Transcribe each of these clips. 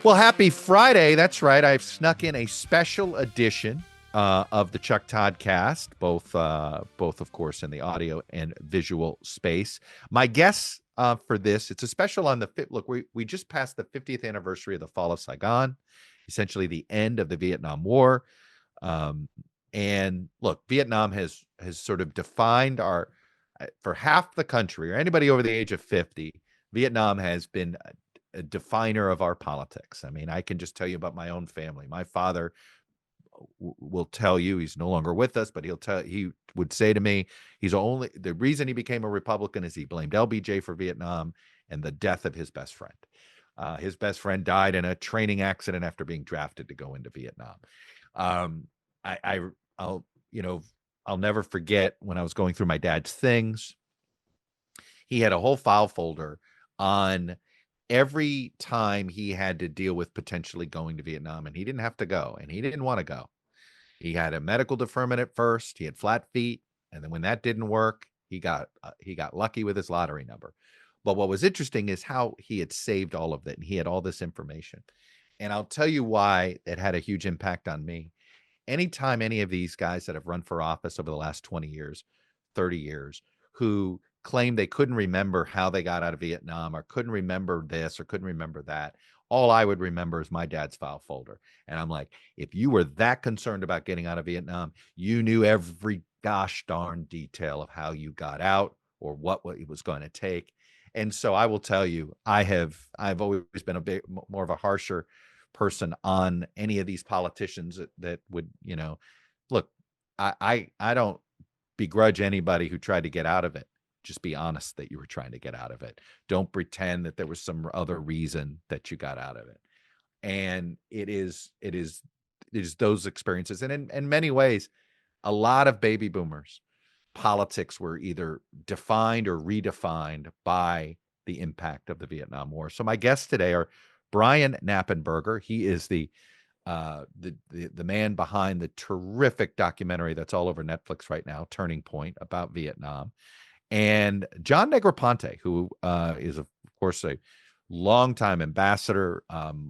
Well, happy Friday. That's right. I've snuck in a special edition of the Chuck Toddcast, both, of course, in the audio and visual space. My guests for this, it's a special on the look. We just passed the 50th anniversary of the fall of Saigon, essentially the end of the Vietnam War. And look, Vietnam has sort of defined our for half the country or anybody over the age of 50. Vietnam has been a definer of our politics. I mean, I can just tell you about my own family. My father will tell you, he's no longer with us, but he would say to me, the reason he became a Republican is he blamed LBJ for Vietnam and the death of his best friend. His best friend died in a training accident after being drafted to go into Vietnam. I'll never forget when I was going through my dad's things. He had a whole file folder on every time he had to deal with potentially going to Vietnam, and he didn't have to go, and he didn't want to go. He had a medical deferment at first. He had flat feet, and then when that didn't work, he got lucky with his lottery number. But what was interesting is how he had saved all of it, and he had all this information. And I'll tell you why it had a huge impact on me. Anytime any of these guys that have run for office over the last 20 years, 30 years, who claim they couldn't remember how they got out of Vietnam or couldn't remember this or couldn't remember that, all I would remember is my dad's file folder. And I'm like, if you were that concerned about getting out of Vietnam, you knew every gosh darn detail of how you got out or what it was going to take. And so I will tell you, I've always been a bit more of a harsher person on any of these politicians that would, look, I don't begrudge anybody who tried to get out of it. Just be honest that you were trying to get out of it. Don't pretend that there was some other reason that you got out of it. And it is those experiences. And in many ways, a lot of baby boomers, politics were either defined or redefined by the impact of the Vietnam War. So my guests today are Brian Knappenberger. He is the man behind the terrific documentary that's all over Netflix right now, Turning Point, about Vietnam. And John Negroponte, who is, of course, a longtime ambassador,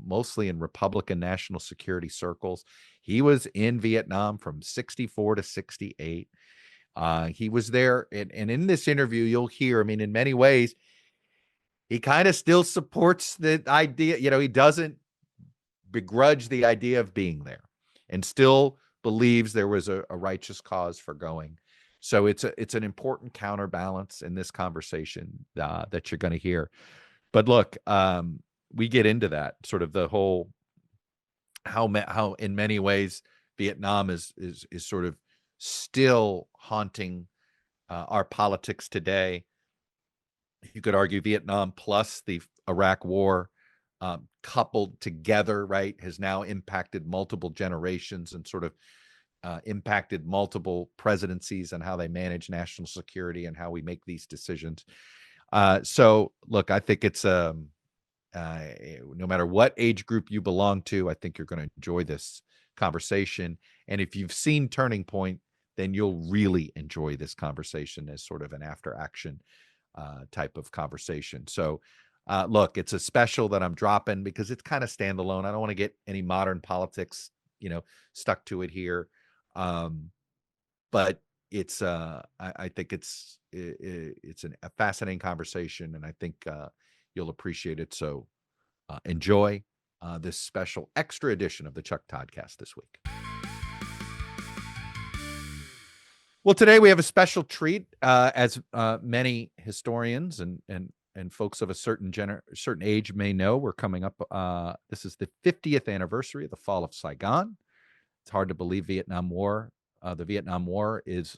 mostly in Republican national security circles. He was in Vietnam from 64 to 68. He was there. And in this interview, you'll hear, I mean, in many ways, he kind of still supports the idea. He doesn't begrudge the idea of being there and still believes there was a righteous cause for going. So it's an important counterbalance in this conversation that you're going to hear. But look, we get into that sort of the whole how in many ways Vietnam is sort of still haunting our politics today. You could argue Vietnam plus the Iraq War coupled together, right, has now impacted multiple generations and sort of impacted multiple presidencies and how they manage national security and how we make these decisions. So look, I think it's no matter what age group you belong to, I think you're going to enjoy this conversation. And if you've seen Turning Point, then you'll really enjoy this conversation as sort of an after action type of conversation. So look, it's a special that I'm dropping because it's kind of standalone. I don't want to get any modern politics, stuck to it here. But it's I think it's a fascinating conversation, and I think you'll appreciate it. So enjoy this special extra edition of the Chuck Toddcast this week. Well, today we have a special treat, as many historians and folks of a certain age may know. We're coming up. This is the 50th anniversary of the fall of Saigon. It's hard to believe the Vietnam War is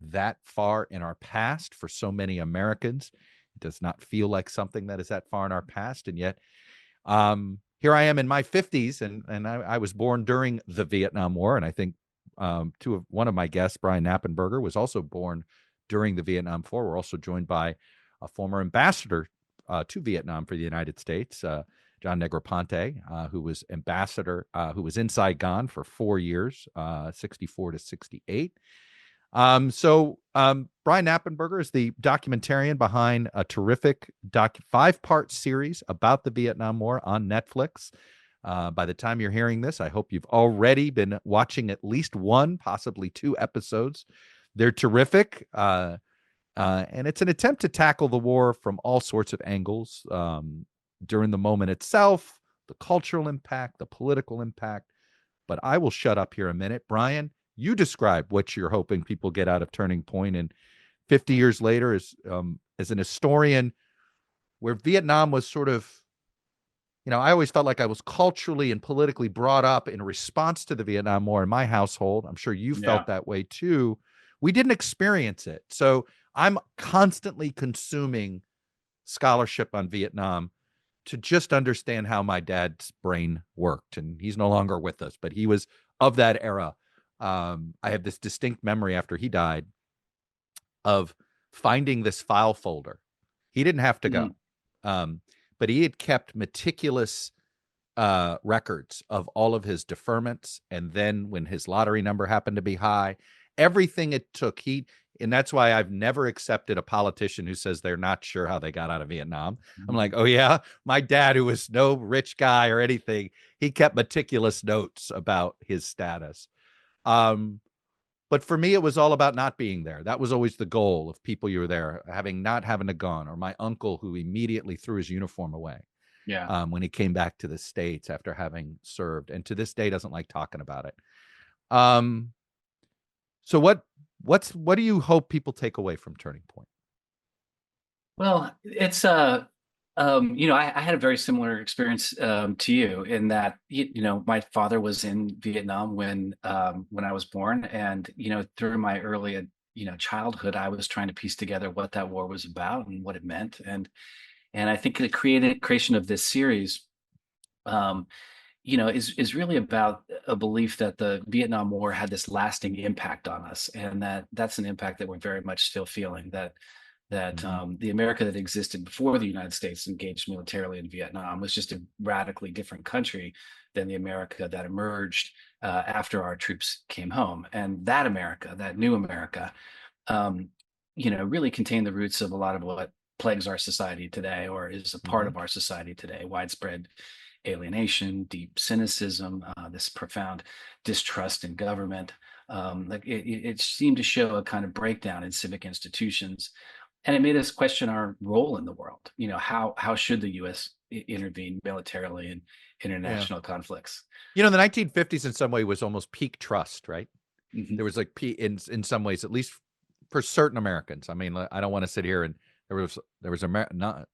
that far in our past for so many Americans. It does not feel like something that is that far in our past. And yet here I am in my 50s, and I was born during the Vietnam War. And I think one of my guests, Brian Knappenberger, was also born during the Vietnam War. We're also joined by a former ambassador to Vietnam for the United States, John Negroponte, who was ambassador, who was in Saigon for 4 years, 64 to 68. So Brian Knappenberger is the documentarian behind a terrific 5-part series about the Vietnam War on Netflix. By the time you're hearing this, I hope you've already been watching at least one, possibly two episodes. They're terrific. And it's an attempt to tackle the war from all sorts of angles, during the moment itself, the cultural impact, the political impact. But I will shut up here a minute. Brian, you describe what you're hoping people get out of Turning Point. And 50 years later, as an historian, where Vietnam was sort of, I always felt like I was culturally and politically brought up in response to the Vietnam War in my household. I'm sure you felt that way too. We didn't experience it. So I'm constantly consuming scholarship on Vietnam to just understand how my dad's brain worked. And he's no longer with us, but he was of that era. I have this distinct memory after he died of finding this file folder. He didn't have to go. But he had kept meticulous records of all of his deferments. And then when his lottery number happened to be high, everything it took, and that's why I've never accepted a politician who says they're not sure how they got out of Vietnam. I'm like, oh yeah, my dad, who was no rich guy or anything, he kept meticulous notes about his status. But for me, it was all about not being there. That was always the goal of people you were there, not having a gun, or my uncle who immediately threw his uniform away. Yeah. When he came back to the States after having served, and to this day doesn't like talking about it. So what do you hope people take away from Turning Point? Well, it's I had a very similar experience to you in that my father was in Vietnam when I was born, and through my early childhood, I was trying to piece together what that war was about and what it meant, and I think the creation of this series, is really about a belief that the Vietnam War had this lasting impact on us, and that's an impact that we're very much still feeling. That the America that existed before the United States engaged militarily in Vietnam was just a radically different country than the America that emerged after our troops came home. And that America, that new America, really contained the roots of a lot of what plagues our society today, or is a part of our society today: widespread alienation, deep cynicism, this profound distrust in government. It seemed to show a kind of breakdown in civic institutions. And it made us question our role in the world. How should the U.S. intervene militarily in international conflicts? The 1950s in some way was almost peak trust, right? There was like in some ways, at least for certain Americans. I mean, I don't want to sit here and there was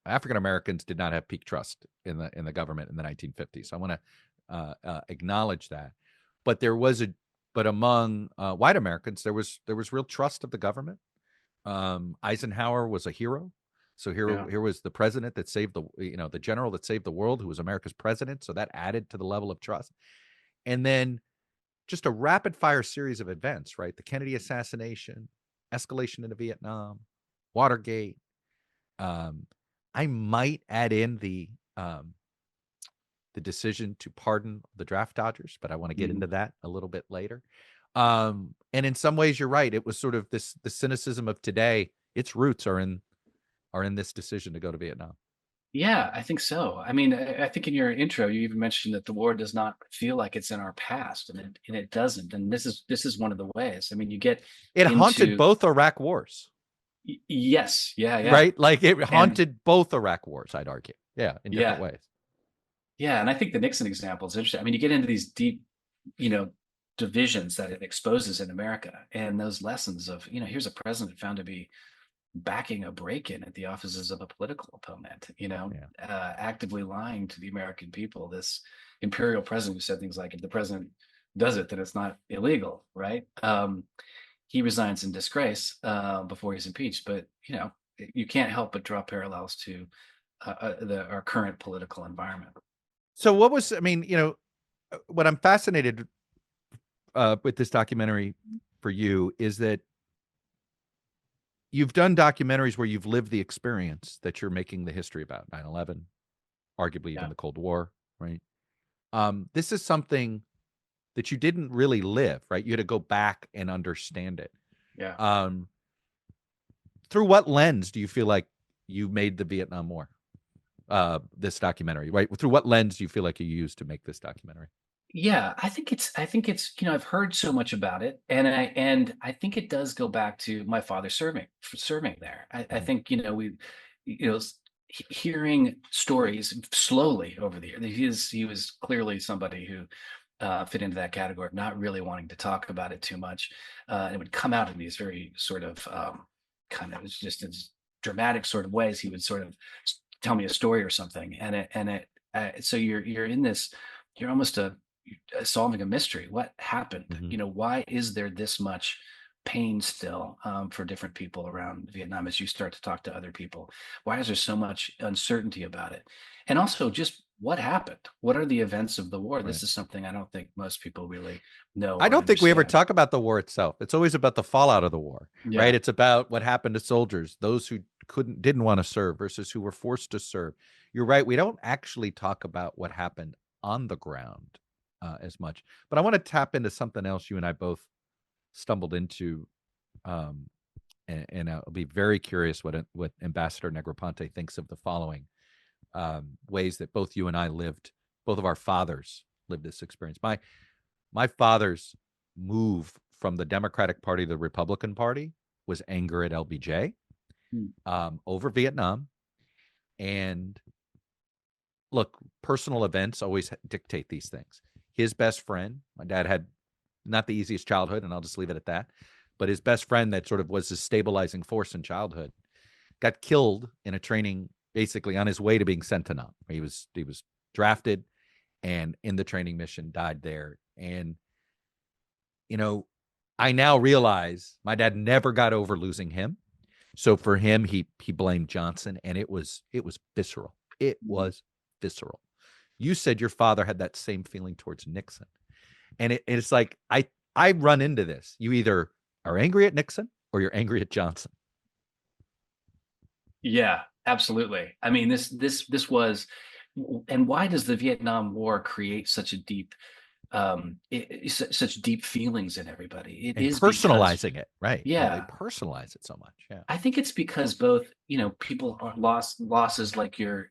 African Americans did not have peak trust in the government in the 1950s. I want to acknowledge that, but among white Americans, there was real trust of the government. Eisenhower was a hero. So here was the president that saved the general that saved the world, who was America's president. So that added to the level of trust. And then just a rapid fire series of events, right? The Kennedy assassination, escalation into Vietnam, Watergate. I might add in the decision to pardon the draft dodgers, but I want to get into that a little bit later. And in some ways, you're right. It was sort of the cynicism of today. Its roots are in this decision to go to Vietnam. Yeah, I think so. I mean, I think in your intro, you even mentioned that the war does not feel like it's in our past, and it doesn't. And this is one of the ways. I mean, it haunted both Iraq wars. Yes. Yeah. Right. Like it haunted both Iraq wars, I'd argue. Yeah. In different ways. Yeah. And I think the Nixon example is interesting. I mean, you get into these deep, divisions that it exposes in America, and those lessons of, here's a president found to be backing a break-in at the offices of a political opponent, actively lying to the American people. This imperial president who said things like, if the president does it, then it's not illegal, right? He resigns in disgrace before he's impeached, but you can't help but draw parallels to our current political environment. So what I'm fascinated with this documentary for you is that you've done documentaries where you've lived the experience that you're making the history about, 9/11, arguably even the Cold War, right? This is something that you didn't really live, right? You had to go back and understand it. Yeah. Through what lens do you feel like you made the Vietnam War? this documentary, right? Through what lens do you feel like you used to make this documentary? Yeah, I think it's, I've heard so much about it, and I think it does go back to my father serving there. I Mhm. think, hearing stories slowly over the years. He was clearly somebody who fit into that category of not really wanting to talk about it too much. It would come out in these very sort of kind of just as dramatic sort of ways. He would sort of tell me a story or something, so you're in this, you're almost solving a mystery. What happened? Mhm. Why is there this much pain still, for different people around Vietnam as you start to talk to other people? Why is there so much uncertainty about it? And also, just what happened? What are the events of the war? Right. This is something I don't think most people really know I or don't think we ever understand. talk about the war itself. It's always about the fallout of the war, right? Yeah. It's about what happened to soldiers, those who didn't want to serve versus who were forced to serve. You're right. We don't actually talk about what happened on the ground as much. But I want to tap into something else you and I both stumbled into, um, and I'll be very curious what Ambassador Negroponte thinks of the following ways that both you and I lived, both of our fathers lived this experience. My father's move from the Democratic Party to the Republican Party was anger at LBJ Hmm. over Vietnam. And look, personal events always dictate these things. His best friend, my dad had not the easiest childhood, and I'll just leave it at that. But his best friend, that sort of was his stabilizing force in childhood, got killed in a training, basically on his way to being sent to Nam. He was drafted, and in the training mission died there. And you know, I now realize my dad never got over losing him. So for him, he blamed Johnson, and it was visceral. It was visceral. You said your father had that same feeling towards Nixon, and it's like I run into this. You either are angry at Nixon or you're angry at Johnson. Yeah, absolutely. I mean, this was, and why does the Vietnam War create such a deep, such deep feelings in everybody? It And is because, personalizing it, right? They yeah, personalize it so much. Yeah. I think it's because both, people are losses like your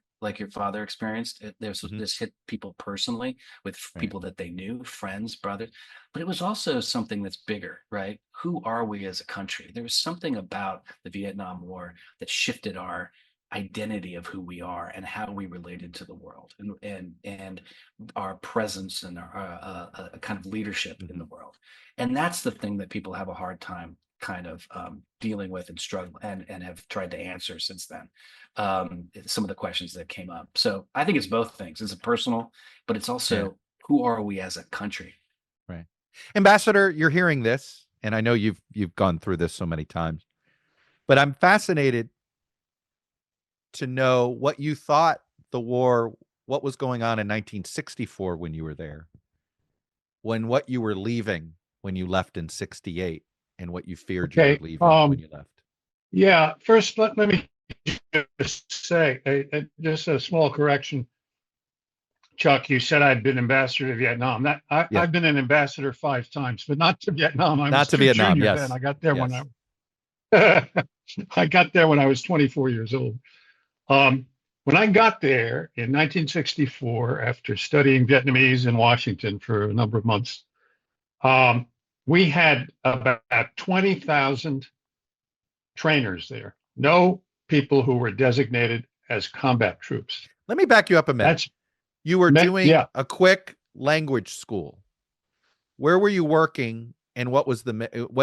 father experienced. Hmm. This hit people personally with Right. people that they knew, friends, brothers, but it was also something that's bigger, right? Who are we as a country? There was something about the Vietnam War that shifted our identity of who we are and how we related to the world, and our presence and our kind of leadership in Hmm. the world. And that's the thing that people have a hard time kind of dealing with and struggle and have tried to answer since then. Some of the questions that came up. So I think it's both things. It's a personal, but it's Yeah. also who are we as a country? Right. Ambassador, you're hearing this, and I know you've gone through this so many times, but I'm fascinated to know what you thought the war, what was going on in 1964 when you were there, what you were leaving when you left in 68, and what you feared you were Okay. leaving when you left. Yeah. First, let me just say just a small correction. Chuck, you said I'd been ambassador to Vietnam. Yeah. I've been an ambassador 5 times, but not to Vietnam. I Not was to too Vietnam. junior then. Yes. I got there when Yes. I got there when I was 24 years old. When I got there in 1964, after studying Vietnamese in Washington for a number of months, um, we had about 20,000 trainers there. No people who were designated as combat troops. Let me back you up a minute. That's You were meant, doing yeah. a quick language school. Where were you working, and what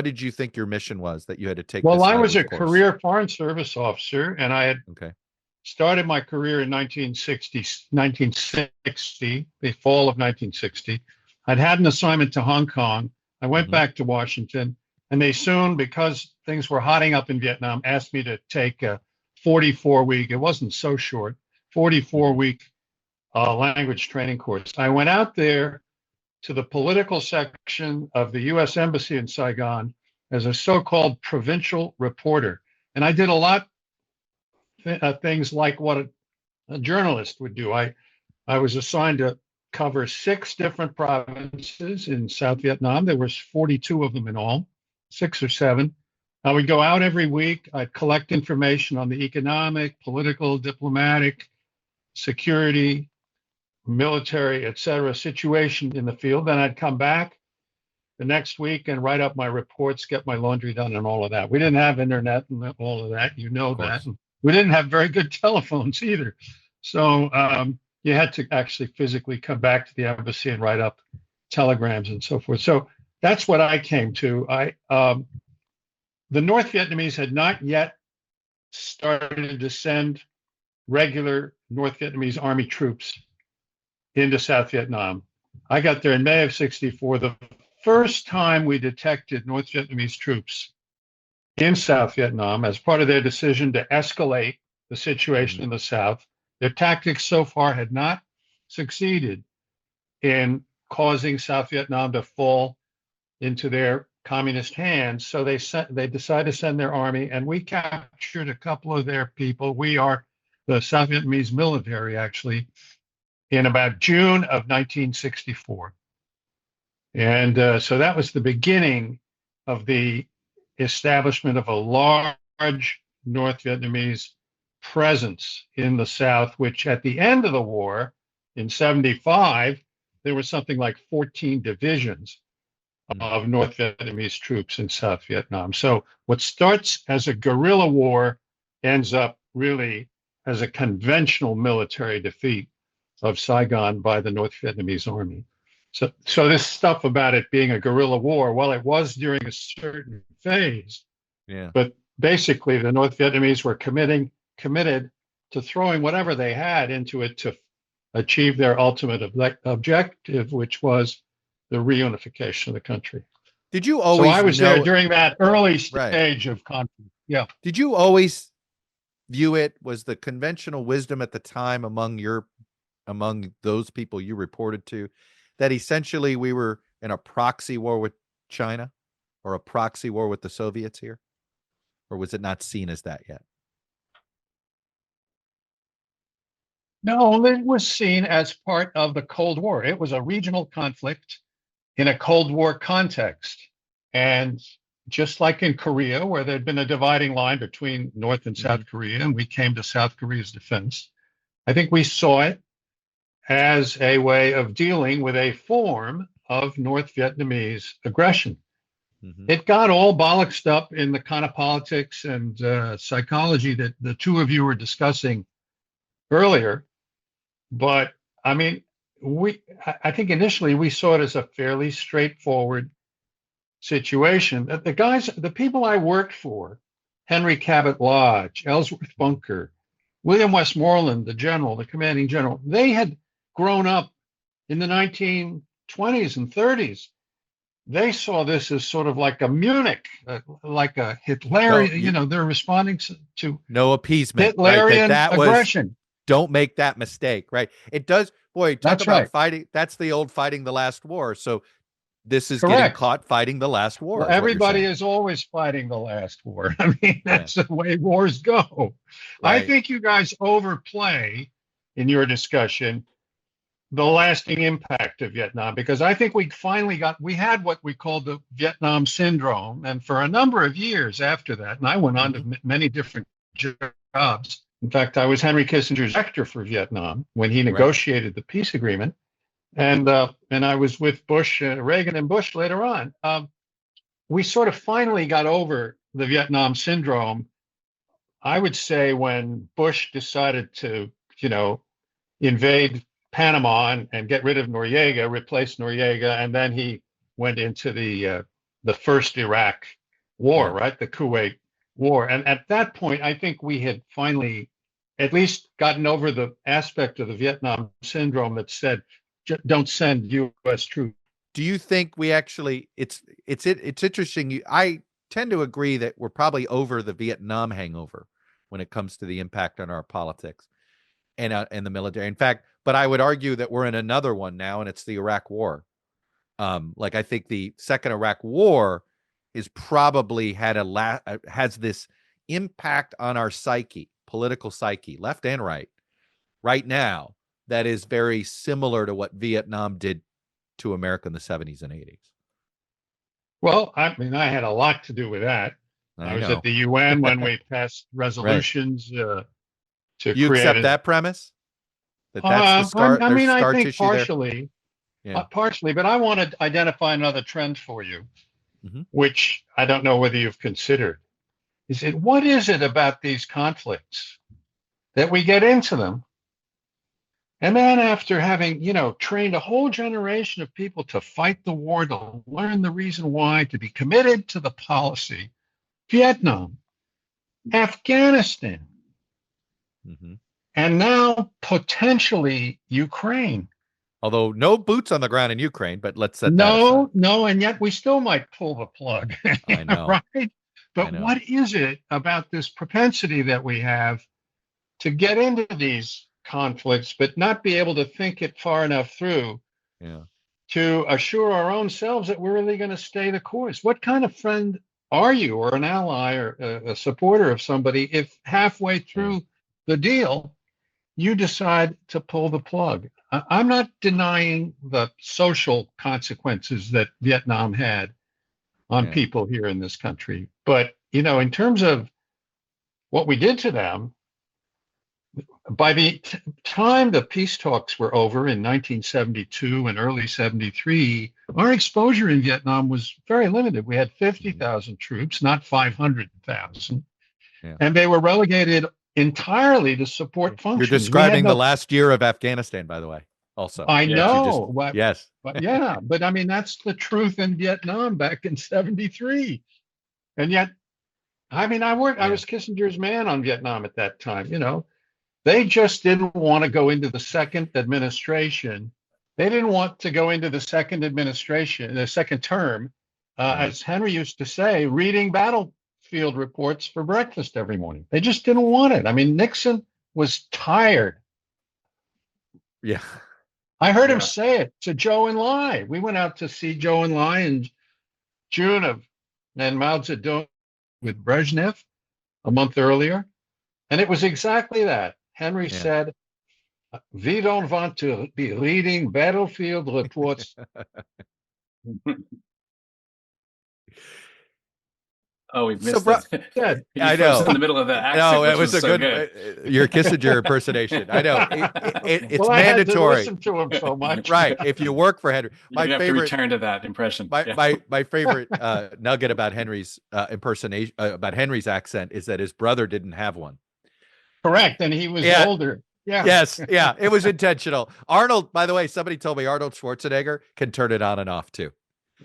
did you think your mission was that you had to take Well, this I was language a course? career Foreign Service officer, and I had Okay. started my career in 1960, the fall of 1960. I'd had an assignment to Hong Kong. I went Hmm. back to Washington, and they soon, because things were hotting up in Vietnam, asked me to take a 44-week, it wasn't so short, 44-week language training course. I went out there to the political section of the U.S. Embassy in Saigon as a so-called provincial reporter. And I did a lot things like what a journalist would do. I was assigned to cover 6 different provinces in South Vietnam. There was 42 of them in all, 6 or 7. I would go out every week. I'd collect information on the economic, political, diplomatic, security, military, etc. situation in the field. Then I'd come back the next week and write up my reports, get my laundry done, and all of that. We didn't have internet and all of that, you know that. And we didn't have very good telephones either. So you had to actually physically come back to the embassy and write up telegrams and so forth. So that's what I came to. The North Vietnamese had not yet started to send regular North Vietnamese army troops into South Vietnam. I got there in May of '64. The first time we detected North Vietnamese troops in South Vietnam as part of their decision to escalate the situation in the South. Their tactics so far had not succeeded in causing South Vietnam to fall into their communist hands. So they decided to send their army, and we captured a couple of their people. We are the South Vietnamese military, actually, in about June of 1964. And so that was the beginning of the establishment of a large North Vietnamese presence in the South, which at the end of the war in '75, there was something like 14 divisions of North Vietnamese troops in South Vietnam. So what starts as a guerrilla war ends up really as a conventional military defeat of Saigon by the North Vietnamese army. So this stuff about it being a guerrilla war, well, it was during a certain phase, but basically the North Vietnamese were committed to throwing whatever they had into it to achieve their ultimate objective, which was the reunification of the country. Did you always? So I was there during that early stage of conflict. Yeah. Did you always view it was the conventional wisdom at the time among those people you reported to, that essentially we were in a proxy war with China or a proxy war with the Soviets here? Or was it not seen as that yet? No, it was seen as part of the Cold War. It was a regional conflict in a Cold War context. And just like in Korea, where there'd been a dividing line between North and South Korea, and we came to South Korea's defense, I think we saw it as a way of dealing with a form of North Vietnamese aggression. It got all bollocksed up in the kind of politics and psychology that the two of you were discussing earlier. But I mean, I think initially we saw it as a fairly straightforward situation. The people I worked for, Henry Cabot Lodge, Ellsworth Bunker, William Westmoreland, the commanding general, they had grown up in the 1920s and 30s. They saw this as sort of like a Munich, like a Hitlerian, they're responding to no appeasement, Hitlerian right? aggression. Don't make that mistake, right? It does, boy, talk That's about right. fighting. That's the old fighting the last war. So this is Correct. getting caught fighting the last war. Well, everybody is always fighting the last war. I mean, that's the way wars go. Right. I think you guys overplay in your discussion the lasting impact of Vietnam, because I think we had what we called the Vietnam syndrome. And for a number of years after that, and I went on to many different jobs. In fact, I was Henry Kissinger's director for Vietnam when he negotiated the peace agreement. And I was with Reagan and Bush later on. We sort of finally got over the Vietnam syndrome, I would say, when Bush decided to, invade Panama and get rid of Noriega, replace Noriega, and then he went into the first Iraq war, right? The Kuwait war. And at that point, I think we had finally at least gotten over the aspect of the Vietnam syndrome that said, don't send U.S. troops. Do you think we actually? It's interesting. I tend to agree that we're probably over the Vietnam hangover when it comes to the impact on our politics and the military. In fact, but I would argue that we're in another one now, and it's the Iraq War. I think the second Iraq War is probably has this impact on our psyche, political psyche, left and right now, that is very similar to what Vietnam did to America in the 70s and 80s. Well, I mean, I had a lot to do with that. I was at the UN when we passed resolutions to you create accept that premise? That's the scar. I There's mean, I scar think tissue there. partially, Yeah. partially, but I want to identify another trend for you, Mhm. which I don't know whether you've considered. What is it about these conflicts that we get into them? And then after having, trained a whole generation of people to fight the war, to learn the reason why, to be committed to the policy, Vietnam, Afghanistan, Mhm. and now potentially Ukraine. Although no boots on the ground in Ukraine, but let's set that aside. No, and yet we still might pull the plug. I know. Right? But I know. what is it about this propensity that we have to get into these conflicts, but not be able to think it far enough through to assure our own selves that we're really going to stay the course? What kind of friend are you, or an ally, or a supporter of somebody, if halfway through the deal, you decide to pull the plug? I'm not denying the social consequences that Vietnam had on people here in this country. But, in terms of what we did to them, by the time the peace talks were over in 1972 and early 73, our exposure in Vietnam was very limited. We had 50,000 troops, not 500,000. Yeah. And they were relegated entirely to support functions. You're describing the last year of Afghanistan, by the way, also. I know. Yes. But yeah, but I mean, that's the truth in Vietnam back in 73. And yet, I mean, I was Kissinger's man on Vietnam at that time, They just didn't want to go into the second administration. They didn't want to go into the second administration, the second term, as Henry used to say, reading battlefield reports for breakfast every morning. They just didn't want it. I mean, Nixon was tired. Yeah. I heard him say it to Zhou Enlai. We went out to see Zhou Enlai in June and Mao Zedong with Brezhnev a month earlier. And it was exactly that. Henry said, we don't want to be reading battlefield reports. Oh, we missed that. I know. In the middle of the accent. No, it was a so good. Your Kissinger impersonation. I know. It's well, mandatory. I had to listen to him so much. Right. If you work for Henry, my favorite. Have to return to that impression. My favorite nugget about Henry's impersonation, about Henry's accent, is that his brother didn't have one. Correct, and he was older. Yeah. Yes. Yeah. It was intentional. Arnold, by the way, somebody told me Arnold Schwarzenegger can turn it on and off too.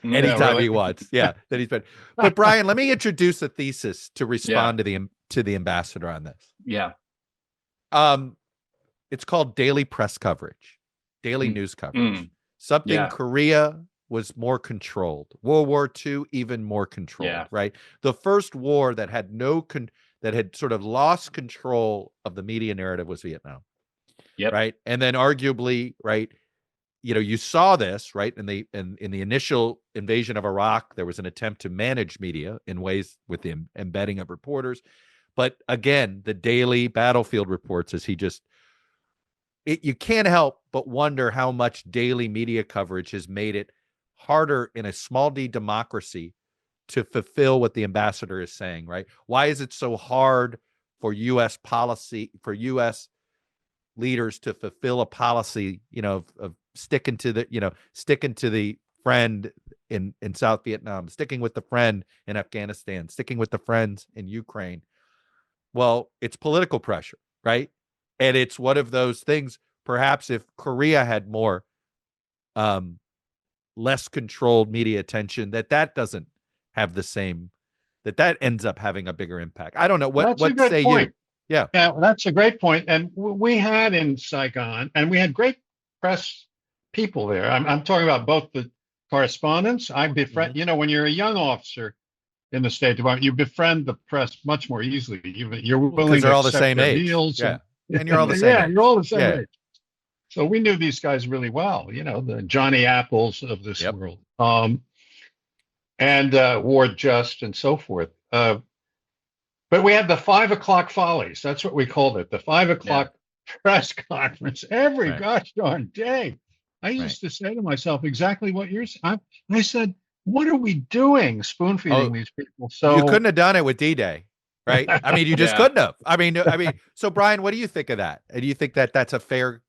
Anytime he wants. Yeah. That he's been. But Brian, let me introduce a thesis to respond to the ambassador on this. Yeah. It's called daily press coverage, daily news coverage. Something Korea was more controlled. World War II, even more controlled, right? The first war that had that had sort of lost control of the media narrative was Vietnam. Right. And then arguably, right, you saw this, right, in the initial invasion of Iraq. There was an attempt to manage media in ways with the embedding of reporters. But again, the daily battlefield reports, you can't help but wonder how much daily media coverage has made it harder in a small d democracy to fulfill what the ambassador is saying, right? Why is it so hard for U.S. policy, for U.S. leaders to fulfill a policy, of sticking to the friend in South Vietnam, sticking with the friend in Afghanistan, sticking with the friends in Ukraine? Well, it's political pressure, right? And it's one of those things, perhaps if Korea had more less controlled media attention, that doesn't have the same, that ends up having a bigger impact. I don't know. What say you? Yeah. Yeah, well, that's a great point. And we had in Saigon, and we had great press people there. I'm talking about both the correspondents. I befriend, when you're a young officer in the State Department, you befriend the press much more easily. You're willing to they're all the same age. Meals and you're all the same age. You're all the same age. So we knew these guys really well, the Johnny Apples of this world. And Ward Just and so forth. But we had the 5 o'clock follies. That's what we called it. The 5 o'clock press conference every gosh darn day. I used to say to myself exactly what you're saying. I said, what are we doing spoon feeding these people? So you couldn't have done it with D-Day, right? I mean, you just couldn't have. I mean, so Brian, what do you think of that? Do you think that that's a fair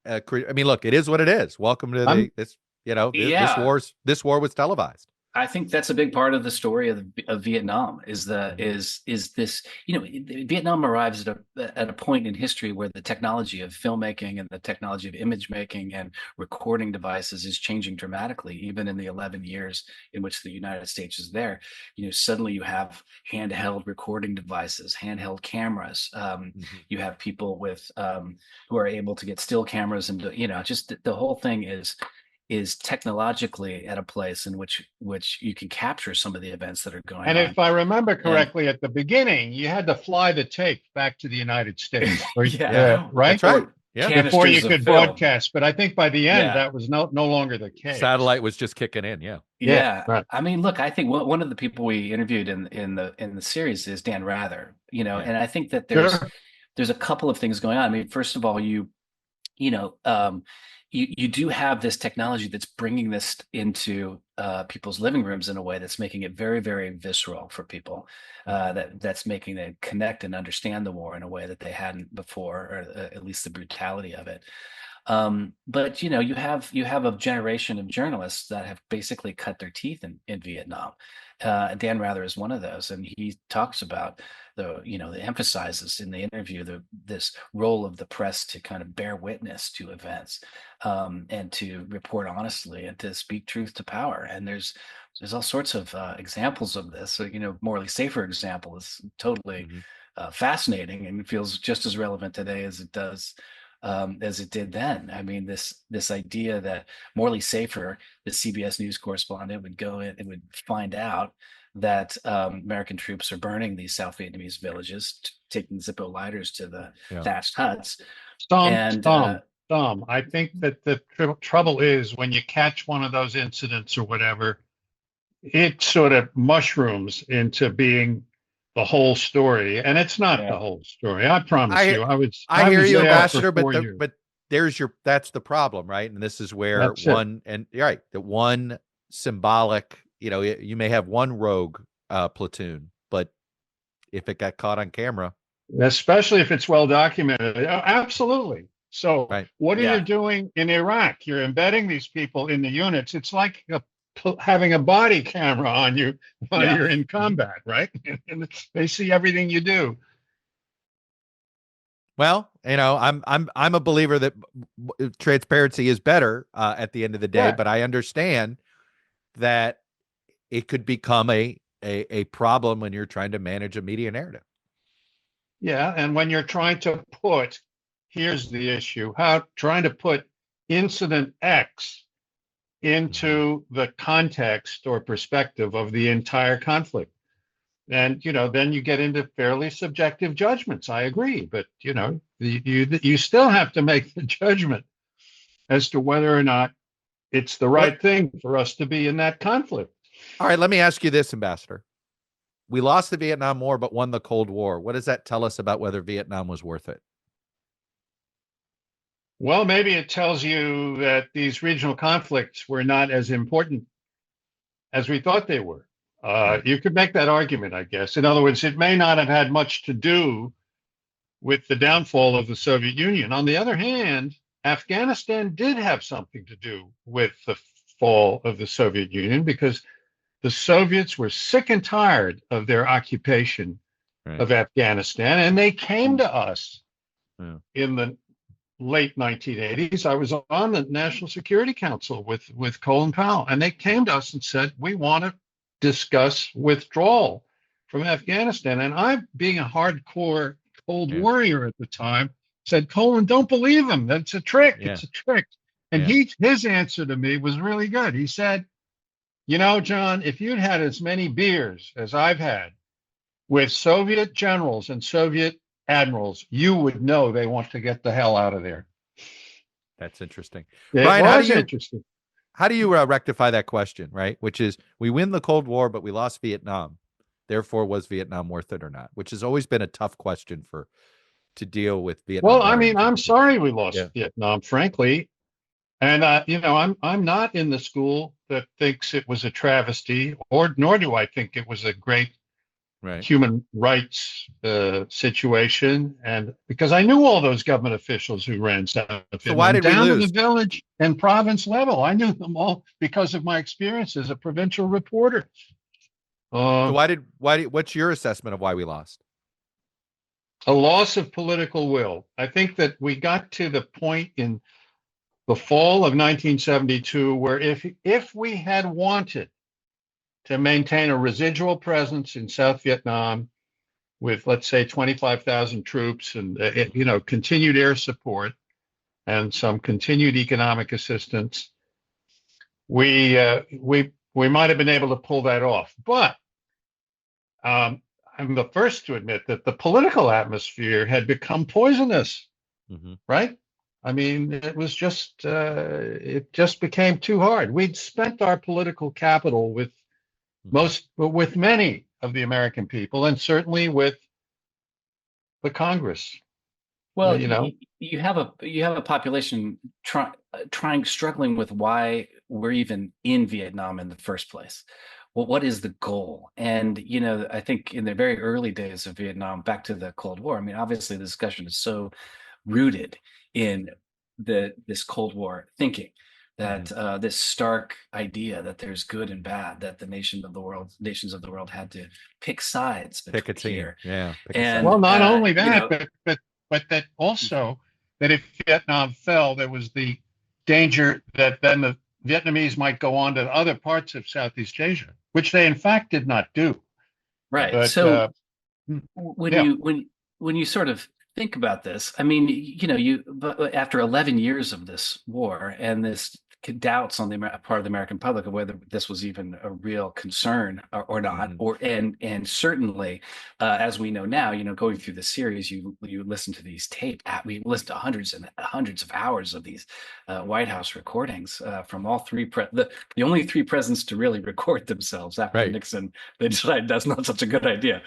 I mean, look, it is what it is. Welcome to I'm this. You know, Yeah. this war was televised. I think that's a big part of the story of Vietnam is this, Vietnam arrives at a point in history where the technology of filmmaking and the technology of image making and recording devices is changing dramatically, even in the 11 years in which the United States is there. Suddenly you have handheld recording devices, handheld cameras. You have people with who are able to get still cameras, and just the whole thing is technologically at a place in which you can capture some of the events that are going on. And if I remember correctly, at the beginning, you had to fly the tape back to the United States, right? That's right. Yeah. Before you could broadcast. But I think by the end, that was no longer the case. Satellite was just kicking in. Yeah. Yeah. Right. I mean, look, I think one of the people we interviewed in the series is Dan Rather, and I think that there's a couple of things going on. I mean, first of all, you do have this technology that's bringing this into people's living rooms in a way that's making it very, very visceral for people. That's making them connect and understand the war in a way that they hadn't before, or at least the brutality of it. But you have a generation of journalists that have basically cut their teeth in Vietnam. Dan Rather is one of those, and he talks about the emphasizes in the interview this role of the press to kind of bear witness to events, and to report honestly and to speak truth to power. And there's all sorts of examples of this. So, Morley Safer example is totally fascinating and feels just as relevant today as it does. As it did then. I mean, this idea that Morley Safer, the CBS News correspondent, would go in and would find out that American troops are burning these South Vietnamese villages, taking Zippo lighters to the thatched huts. Tom, I think that the trouble is when you catch one of those incidents or whatever, it sort of mushrooms into being the whole story, and it's not the whole story. I promise you. I hear you, Ambassador, but that's the problem, right? And this is where the one symbolic, you may have one rogue platoon, but if it got caught on camera, especially if it's well documented, absolutely. So what are you doing in Iraq? You're embedding these people in the units. It's like having a body camera on you while you're in combat, right? And they see everything you do. Well, I'm a believer that transparency is better at the end of the day, but I understand that it could become a problem when you're trying to manage a media narrative. Yeah, and when you're trying to here's the issue, trying to put incident X into the context or perspective of the entire conflict. And, then you get into fairly subjective judgments. I agree. But, you still have to make the judgment as to whether or not it's the right thing for us to be in that conflict. All right, let me ask you this, Ambassador. We lost the Vietnam War, but won the Cold War. What does that tell us about whether Vietnam was worth it? Well, maybe it tells you that these regional conflicts were not as important as we thought they were. You could make that argument, I guess. In other words, it may not have had much to do with the downfall of the Soviet Union. On the other hand, Afghanistan did have something to do with the fall of the Soviet Union, because the Soviets were sick and tired of their occupation of Afghanistan, and they came to us in the late 1980s. I was on the National Security Council with Colin Powell, and they came to us and said, we want to discuss withdrawal from Afghanistan. And I, being a hardcore Cold Warrior at the time, said, Colin, don't believe him. That's a trick. It's a trick. And his answer to me was really good. He said, John, if you'd had as many beers as I've had with Soviet generals and Soviet admirals, you would know they want to get the hell out of there. That's interesting. Brian, how do you rectify that question, right? Which is, we win the Cold War, but we lost Vietnam. Therefore, was Vietnam worth it or not? Which has always been a tough question to deal with Vietnam. Well, I mean, I'm sorry we lost Vietnam, frankly. And, I'm not in the school that thinks it was a travesty, nor do I think it was a great Right. human rights situation, and because I knew all those government officials who ran South So why Vietnam did we down to lose? the village and province level. I knew them all because of my experience as a provincial reporter. So what's your assessment of why we lost? A loss of political will. I think that we got to the point in the fall of 1972 where if we had wanted to maintain a residual presence in South Vietnam with, let's say, 25,000 troops and continued air support and some continued economic assistance, we might have been able to pull that off. But I'm the first to admit that the political atmosphere had become poisonous, right? I mean, it just became too hard. We'd spent our political capital with many of the American people, and certainly with the Congress. Well, you have a population struggling with why we're even in Vietnam in the first place. Well, what is the goal? And I think in the very early days of Vietnam, back to the Cold War, I mean, obviously the discussion is so rooted in this Cold War thinking that this stark idea that there's good and bad, that the nations of the world had to pick sides. Pick a team. Yeah. And well, not only that, but that also that if Vietnam fell, there was the danger that then the Vietnamese might go on to other parts of Southeast Asia, which they in fact did not do. Right. But, so when you sort of think about this, I mean, but after 11 years of this war and this doubts on the part of the American public of whether this was even a real concern or not, and certainly, as we know now, going through the series, you listen to these we listen to hundreds and hundreds of hours of these White House recordings from all three the only three presidents to really record themselves after Nixon. They decided that's not such a good idea.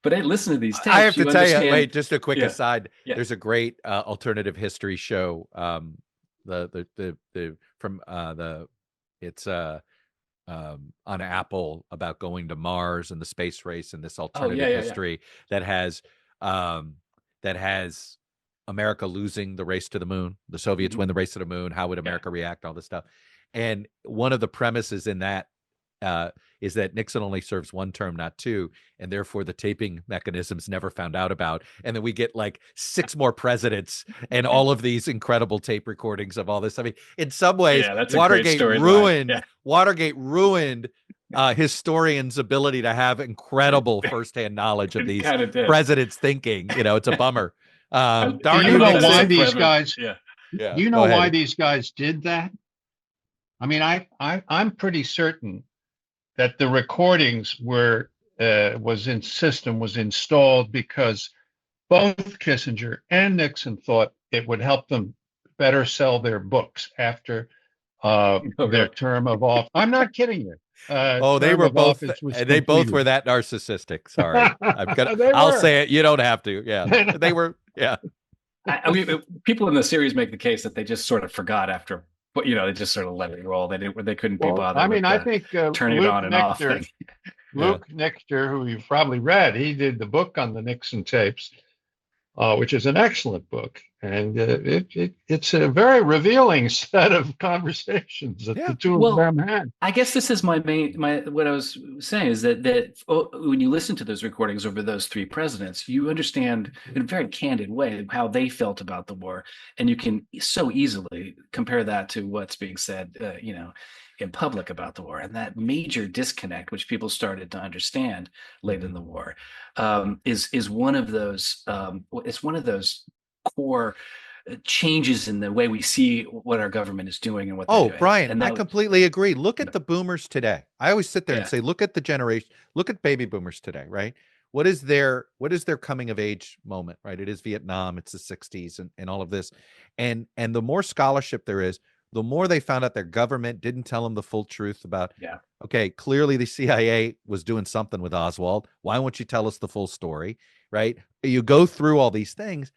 But hey, listen to these tapes. I have to tell you, wait, just a quick aside. Yeah. There's a great alternative history show. It's on Apple about going to Mars and the space race and this alternative history that has America losing the race to the moon. The Soviets win the race to the moon. How would America react? All this stuff. And one of the premises in that is that Nixon only serves one term, not two, and therefore the taping mechanisms never found out about. And then we get like 6 more presidents and all of these incredible tape recordings of all this. I mean, in some ways, Watergate ruined historians' ability to have incrable firsthand knowledge of these presidents' thinking. It's a bummer. Do you know why these guys? Yeah. Do you know why these guys did that? I mean, I'm pretty certain that the recordings was installed because both Kissinger and Nixon thought it would help them better sell their books after their term of office. I'm not kidding you. They were both, and they both were that narcissistic. Sorry, I'll say it. You don't have to. Yeah, they were. Yeah. I mean, people in the series make the case that they just sort of forgot after. But they just sort of let it roll. They couldn't be bothered. I mean, I think turning it on and off. Luke Nichter, who you've probably read, he did the book on the Nixon tapes, which is an excellent book, and it's a very revealing set of conversations that the two of them had. I guess this is my what I was saying is that when you listen to those recordings over those 3 presidents, you understand in a very candid way how they felt about the war, and you can so easily compare that to what's being said, in public about the war. And that major disconnect, which people started to understand late in the war, is one of those. It's one of those core changes in the way we see what our government is doing and what they're doing. Brian, and I completely agree. Look at the boomers today. I always sit there and say, look at the generation, look at baby boomers today, right? What is their coming of age moment, right? It is Vietnam, it's the 60s and all of this. And the more scholarship there is, the more they found out their government didn't tell them the full truth about, okay, clearly the CIA was doing something with Oswald. Why won't you tell us the full story, right? You go through all these things.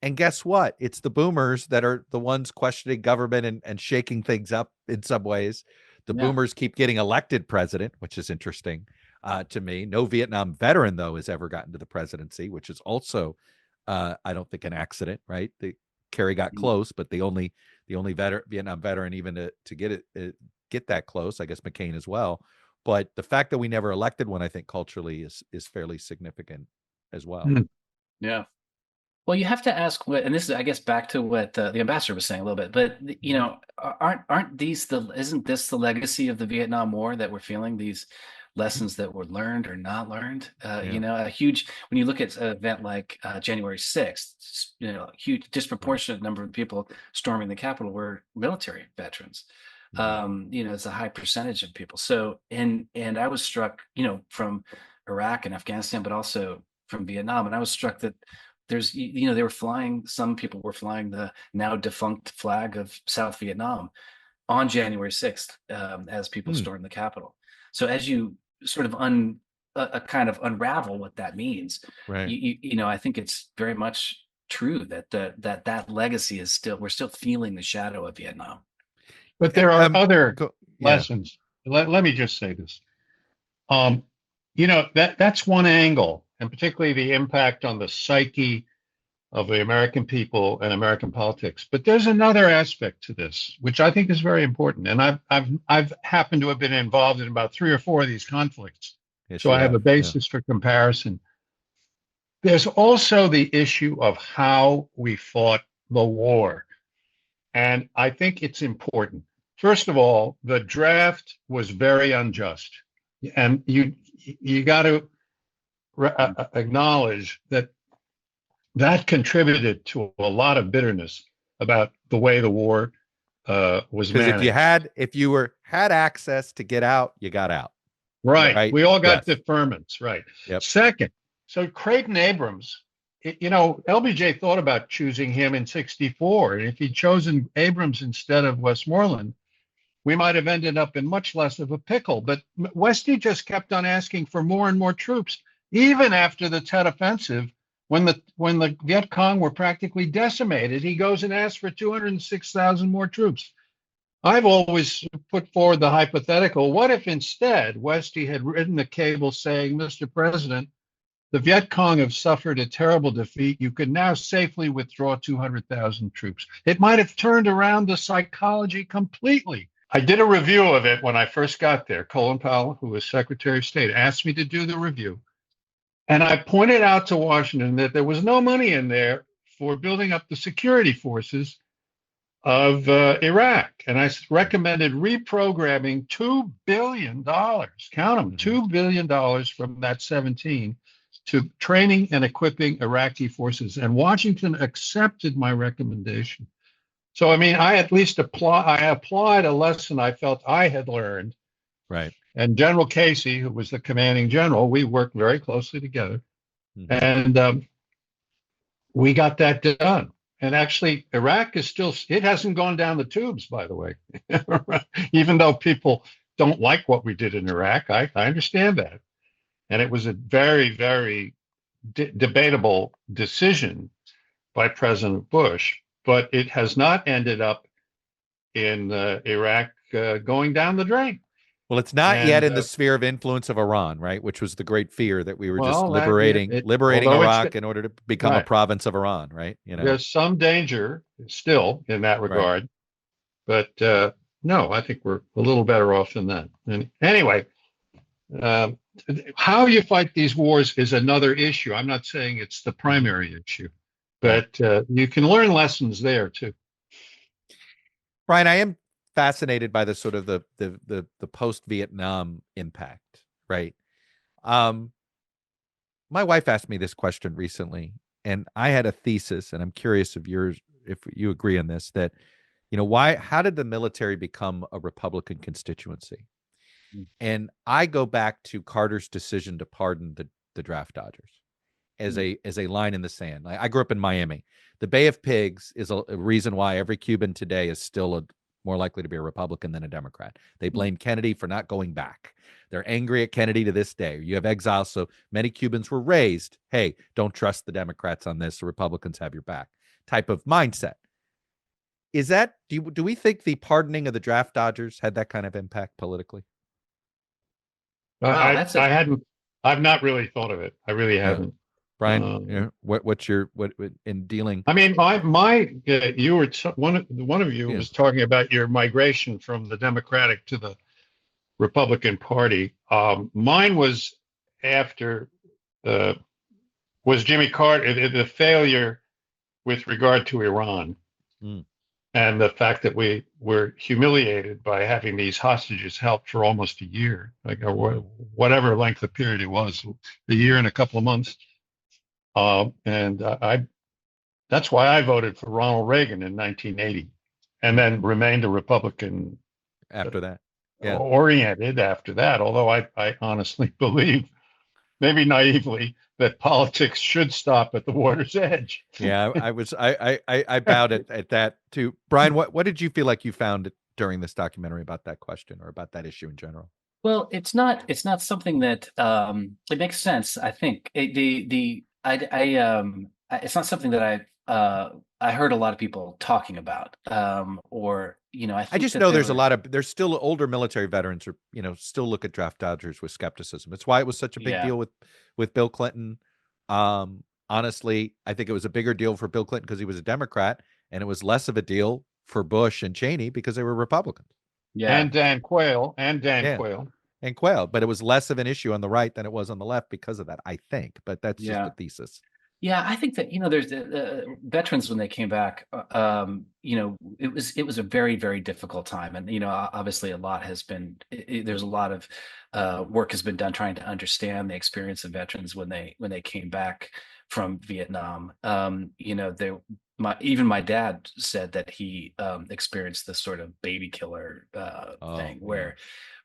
And guess what? It's the boomers that are the ones questioning government and shaking things up in some ways. The boomers keep getting elected president, which is interesting. to me. No Vietnam veteran, though, has ever gotten to the presidency, which is also, I don't think, an accident, right? Kerry got close, but the only Vietnam veteran even to get that close, I guess McCain as well. But the fact that we never elected one, I think culturally is fairly significant as well. Yeah. Well, you have to ask what, and this is, I guess, back to what the ambassador was saying a little bit. But you know, isn't this the legacy of the Vietnam War that we're feeling? These lessons that were learned or not learned. You know, when you look at an event like January 6th, you know, a huge disproportionate number of people storming the Capitol were military veterans. You know, it's a high percentage of people. So, and I was struck, you know, from Iraq and Afghanistan, but also from Vietnam, and I was struck that there's, you know, some people were flying the now defunct flag of South Vietnam on January 6th as people stormed the Capitol. So as you sort of kind of unravel what that means, right? You know, I think it's very much true that that legacy is we're still feeling the shadow of Vietnam. But there are other lessons. Let me just say this. You know, that's one angle, and particularly the impact on the psyche of the American people and American politics. But there's another aspect to this, which I think is very important. And I've happened to have been involved in about 3 or 4 of these conflicts, so I have a basis for comparison. There's also the issue of how we fought the war, and I think it's important. First of all, the draft was very unjust, and you got to acknowledge that contributed to a lot of bitterness about the way the war was managed. Because if you had access to get out, you got out. Right. We all got deferments. Right. Yep. Second, so Creighton Abrams, you know, LBJ thought about choosing him in '64, and if he'd chosen Abrams instead of Westmoreland, we might have ended up in much less of a pickle. But Westy just kept on asking for more and more troops, even after the Tet Offensive. When the Viet Cong were practically decimated, he goes and asks for 206,000 more troops. I've always put forward the hypothetical, what if instead Westy had written a cable saying, Mr. President, the Viet Cong have suffered a terrible defeat. You can now safely withdraw 200,000 troops. It might have turned around the psychology completely. I did a review of it when I first got there. Colin Powell, who was Secretary of State, asked me to do the review. And I pointed out to Washington that there was no money in there for building up the security forces of Iraq. And I recommended reprogramming $2 billion, count them, $2 billion from that 17 to training and equipping Iraqi forces. And Washington accepted my recommendation. So, I mean, I at least applied a lesson I felt I had learned. Right. And General Casey, who was the commanding general, we worked very closely together. And we got that done. And actually, Iraq is still, it hasn't gone down the tubes, by the way. Even though people don't like what we did in Iraq, I understand that. And it was a very, very debatable decision by President Bush, but it has not ended up in Iraq going down the drain. Well, it's not yet in the sphere of influence of Iran, right? Which was the great fear that we were just liberating Iraq in order to become a province of Iran, right? You know, there's some danger still in that regard, but no, I think we're a little better off than that. And anyway, how you fight these wars is another issue. I'm not saying it's the primary issue, but you can learn lessons there too. Brian, I am fascinated by the sort of the post-Vietnam impact, right? My wife asked me this question recently, and I had a thesis, and I'm curious if you agree on this, that, you know, how did the military become a Republican constituency? And I go back to Carter's decision to pardon the draft dodgers as a line in the sand. I grew up in Miami. The Bay of Pigs is a reason why every Cuban today is still more likely to be a Republican than a Democrat. They blame Kennedy for not going back. They're angry at Kennedy to this day. You have exiles, so many Cubans were raised, hey, don't trust the Democrats on this, the Republicans have your back type of mindset. Is that, do we think the pardoning of the draft dodgers had that kind of impact politically? Wow, I've not really thought of it. I really Yeah. haven't. Brian, what's your what in dealing? I mean, you were one of you Yeah. was talking about your migration from the Democratic to the Republican Party. Mine was after was Jimmy Carter, the failure with regard to Iran, Mm. and the fact that we were humiliated by having these hostages held for almost a year, like whatever length of period it was, a year and a couple of months. That's why I voted for Ronald Reagan in 1980, and then remained a Republican After that, yeah. oriented after that. Although I honestly believe, maybe naively, that politics should stop at the water's edge. Yeah, I bowed at that too. Brian, what did you feel like you found during this documentary about that question or about that issue in general? Well, it's not something that it makes sense. I think it's not something that I heard a lot of people talking about, or I I think just that know there's still older military veterans who still look at draft dodgers with skepticism. It's why it was such a big Yeah. deal with Bill Clinton. Honestly, I think it was a bigger deal for Bill Clinton because he was a Democrat, and it was less of a deal for Bush and Cheney because they were Republicans. Yeah. And Dan Quayle. Yeah. And Quayle, but it was less of an issue on the right than it was on the left because of that, I think. But that's just Yeah. the thesis. Yeah, I think that there's veterans when they came back. It was a very, very difficult time, and obviously a lot has been. There's a lot of work has been done trying to understand the experience of veterans when they came back from Vietnam. Even my dad said that he experienced this sort of baby killer thing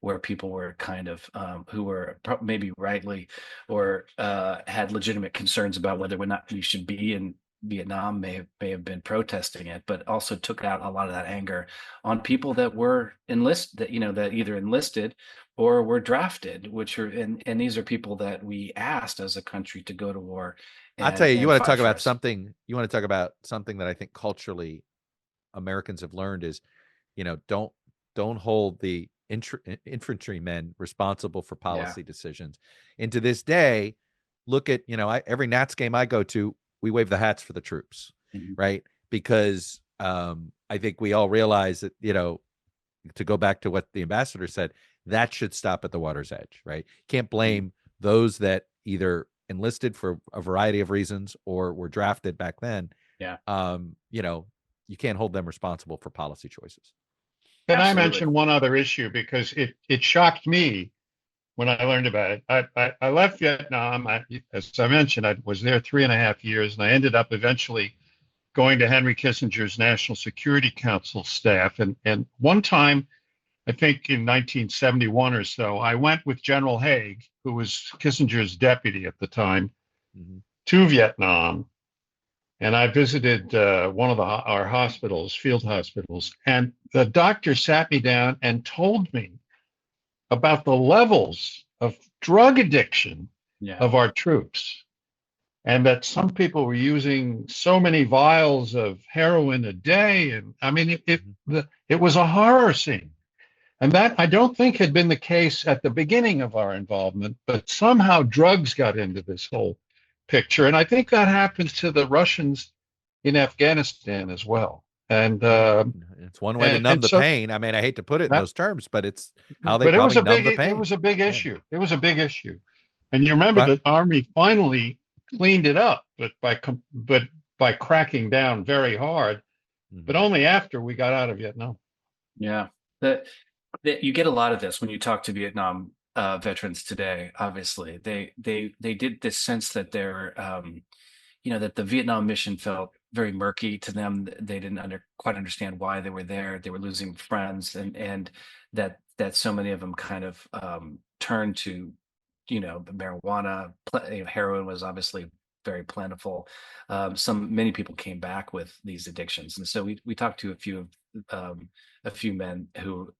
where people were kind of who were maybe rightly or had legitimate concerns about whether or not we should be in Vietnam may have been protesting it, but also took out a lot of that anger on people that were that either enlisted or were drafted, and these are people that we asked as a country to go to war. I'll tell you, you want to talk about us. something. You want to talk about something that I think culturally Americans have learned is, don't hold the infantrymen responsible for policy decisions. And to this day, look at every Nats game I go to, we wave the hats for the troops, right? Because I think we all realize that to go back to what the ambassador said, that should stop at the water's edge, right? Can't blame those that either enlisted for a variety of reasons or were drafted back then. Yeah. You can't hold them responsible for policy choices. Can I mention one other issue, because it shocked me when I learned about it. I left Vietnam. As I mentioned, I was there 3.5 years, and I ended up eventually going to Henry Kissinger's National Security Council staff. And one time, I think in 1971 or so, I went with General Haig, who was Kissinger's deputy at the time, to Vietnam. And I visited one of our hospitals, field hospitals, and the doctor sat me down and told me about the levels of drug addiction of our troops, and that some people were using so many vials of heroin a day. And I mean, it was a horror scene. And that I don't think had been the case at the beginning of our involvement, but somehow drugs got into this whole picture. And I think that happened to the Russians in Afghanistan as well. And it's one way to numb the pain. I mean, I hate to put it in those terms, but it's how they probably numb the pain. It was a big issue. It was a big issue. And you remember the Army finally cleaned it up, but by cracking down very hard, but only after we got out of Vietnam. Yeah. You get a lot of this when you talk to Vietnam veterans today. Obviously, they did this sense that they're, that the Vietnam mission felt very murky to them. They didn't quite understand why they were there. They were losing friends, and that so many of them kind of turned to, marijuana. Heroin was obviously very plentiful. Many people came back with these addictions, and so we talked to a few men who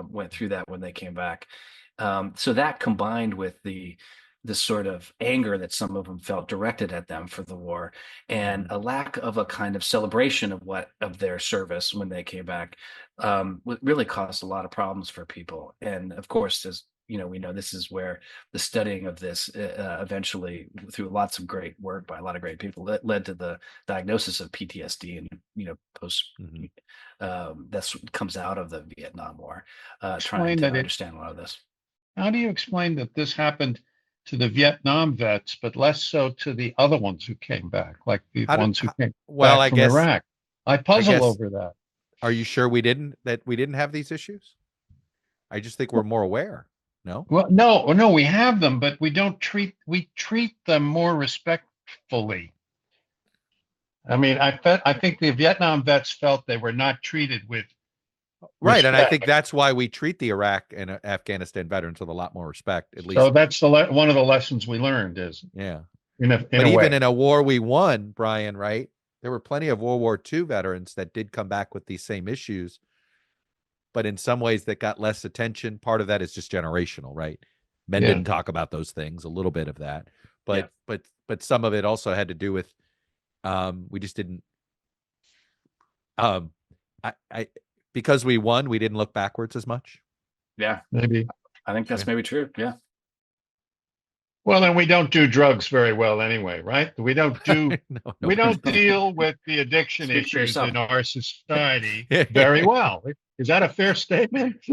went through that when they came back. So that combined with the sort of anger that some of them felt directed at them for the war, and a lack of a kind of celebration of their service when they came back, really caused a lot of problems for people. And of course, as we know this is where the studying of this eventually, through lots of great work by a lot of great people, that led to the diagnosis of PTSD and post. That's what comes out of the Vietnam War. Trying to understand a lot of this. How do you explain that this happened to the Vietnam vets, but less so to the other ones who came back, like the ones who came back from Iraq? I puzzle over that. Are you sure we didn't have these issues? I just think we're more aware. No? Well, no, we have them, but we treat them more respectfully. I mean, I think the Vietnam vets felt they were not treated with right, respect. and I think that's why we treat the Iraq and Afghanistan veterans with a lot more respect. At least, so that's one of the lessons we learned. Is even in a war we won, Brian, right? There were plenty of World War II veterans that did come back with these same issues, but in some ways that got less attention. Part of that is just generational, right? Men didn't talk about those things. A little bit of that, but some of it also had to do with we just didn't. Because we won, we didn't look backwards as much. Yeah, maybe. I think that's maybe true. Yeah. Well, then we don't do drugs very well anyway, right? We don't do we don't deal with the addiction issues in our society very well. Is that a fair statement?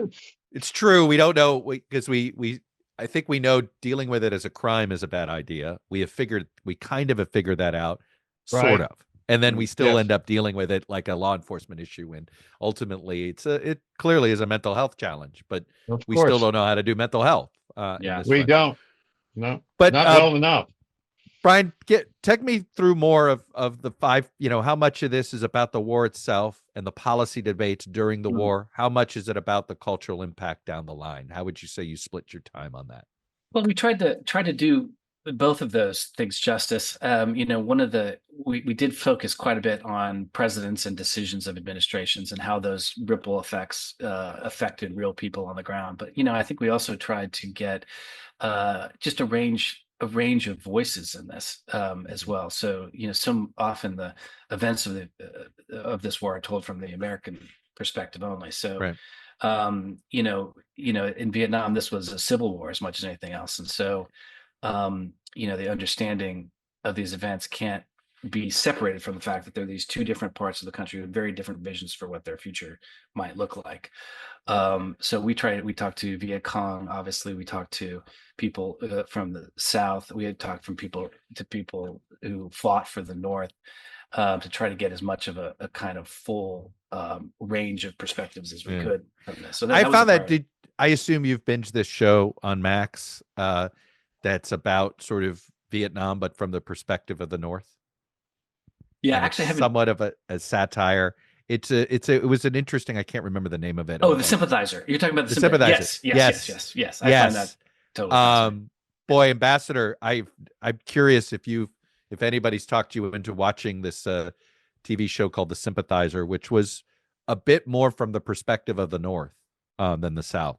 It's true. We don't know because I think we know dealing with it as a crime is a bad idea. We kind of have figured that out, sort of. And then we still end up dealing with it like a law enforcement issue. And ultimately, it clearly is a mental health challenge, but we still don't know how to do mental health. We don't. No, but not well enough. Brian, take me through more of the five, how much of this is about the war itself and the policy debates during the war? How much is it about the cultural impact down the line? How would you say you split your time on that? Well, we tried to do both of those things justice. We did focus quite a bit on presidents and decisions of administrations and how those ripple effects affected real people on the ground. But I think we also tried to get just a range of voices in this as well. So some often the events of this war are told from the American perspective only. So. Right. In Vietnam, this was a civil war as much as anything else, and so. The understanding of these events can't be separated from the fact that there are these two different parts of the country with very different visions for what their future might look like. So we talked to Viet Cong, obviously we talked to people from the South. We had talked to people who fought for the North to try to get as much of a kind of full range of perspectives as we could from this. So I found that, I assume you've binged this show on Max, that's about sort of Vietnam, but from the perspective of the North. Yeah, actually, somewhat of a satire. It was an interesting. I can't remember the name of it. Oh, The Sympathizer. You're talking about the Sympathizer. Yes. I find that totally. Boy, Ambassador, I'm curious if anybody's talked you into watching this TV show called The Sympathizer, which was a bit more from the perspective of the North than the South.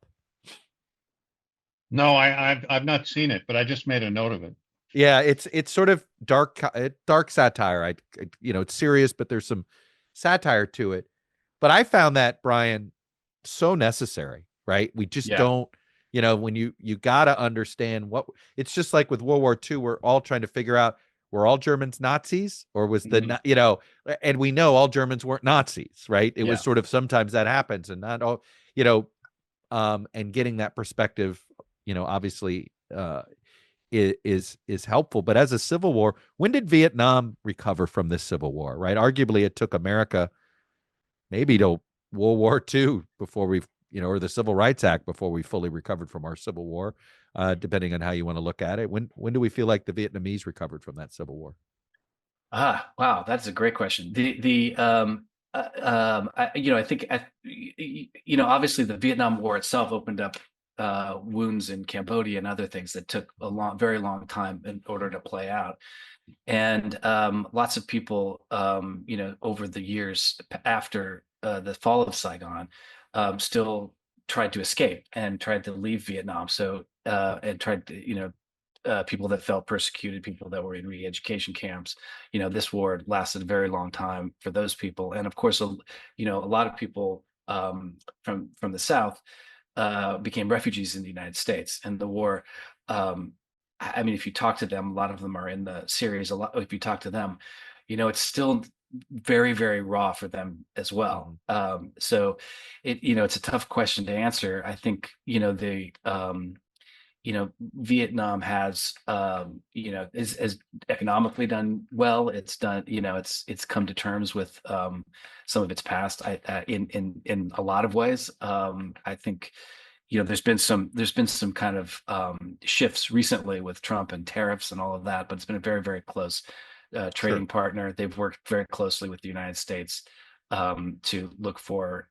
No, I've not seen it, but I just made a note of it. Yeah, it's sort of dark satire. It's serious, but there's some satire to it. But I found that, Brian, so necessary, right? We just don't, when you got to understand what it's just like with World War II, we're all trying to figure out, were all Germans Nazis, or was and we know all Germans weren't Nazis, right? It was sort of, sometimes that happens, and not all, and getting that perspective, obviously is helpful. But as a civil war, when did Vietnam recover from this civil war, right? Arguably it took America maybe to World War II before we, or the Civil Rights Act before we fully recovered from our civil war, depending on how you want to look at it. When do we feel like the Vietnamese recovered from that civil war? Wow, that's a great question. I think obviously the Vietnam War itself opened up wounds in Cambodia and other things that took very long time in order to play out. And lots of people, over the years after the fall of Saigon, still tried to escape and tried to leave Vietnam. So, and tried to, people that felt persecuted, people that were in re-education camps. This war lasted a very long time for those people. And of course, a lot of people from the South became refugees in the United States, and the war. I mean, if you talk to them, a lot of them are in the series. A lot. If you talk to them, it's still very, very raw for them as well. So, it's a tough question to answer. I think Vietnam has, is economically done well. It's done, it's come to terms with some of its past. In a lot of ways, I think, there's been some kind of shifts recently with Trump and tariffs and all of that, but it's been a very, very close trading partner. They've worked very closely with the United States to look for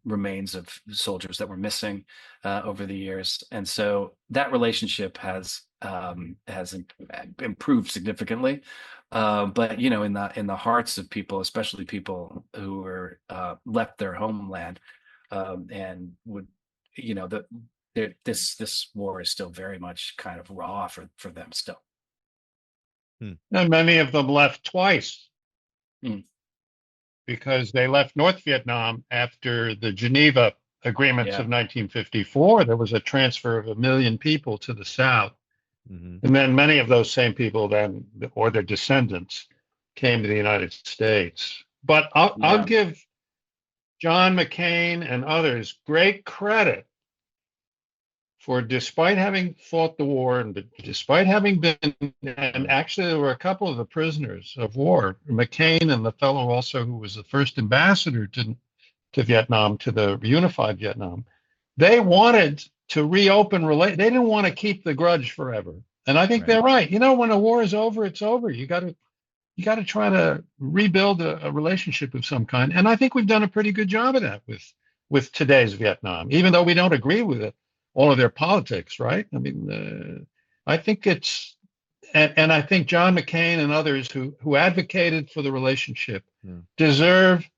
remains of soldiers that were missing over the years, and so that relationship has improved significantly. But in the hearts of people, especially people who were left their homeland and would, this war is still very much kind of raw for them still. And many of them left twice. Because they left North Vietnam after the Geneva Agreements of 1954. There was a transfer of 1 million people to the South. And then many of those same people then, or their descendants, came to the United States. But I'll give John McCain and others great credit for, despite having fought the war and despite having been, and actually there were a couple of the prisoners of war, McCain and the fellow also who was the first ambassador to Vietnam, to the reunified Vietnam, they wanted to reopen they didn't want to keep the grudge forever. And I think they're right. When a war is over, it's over. You got to try to rebuild a relationship of some kind. And I think we've done a pretty good job of that with today's Vietnam, even though we don't agree with it. All of their politics, right? I mean, I think it's, and I think John McCain and others who advocated for the relationship deserve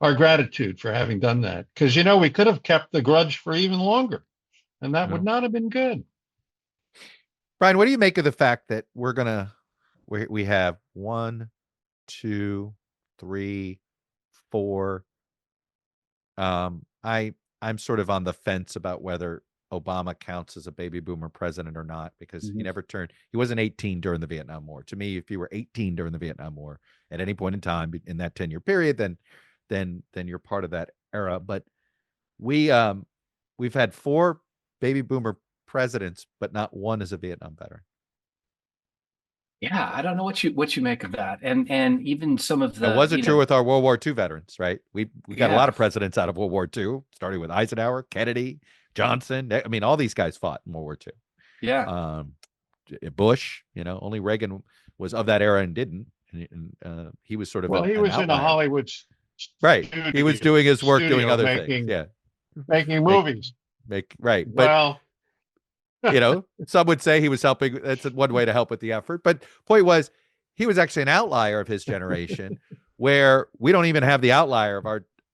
our gratitude for having done that. Because, we could have kept the grudge for even longer, and that would not have been good. Brian, what do you make of the fact that we have 1, 2, 3, 4. I'm sort of on the fence about whether Obama counts as a baby boomer president or not, because he wasn't 18 during the Vietnam War. To me, if you were 18 during the Vietnam War at any point in time in that 10-year period, then you're part of that era. But we've had 4 baby boomer presidents, but not one is a Vietnam veteran. Yeah, I don't know what you make of that, and even some of the. It wasn't true with our World War II veterans, right? We got a lot of presidents out of World War II, starting with Eisenhower, Kennedy, Johnson. I mean, all these guys fought in World War II. Yeah. Bush, only Reagan was of that era and didn't. And he was sort of he was in a Hollywood. Right. He was doing his work, doing other things. Yeah. Making movies. Right. But, some would say he was helping. That's one way to help with the effort. But point was, he was actually an outlier of his generation, where we don't even have the outlier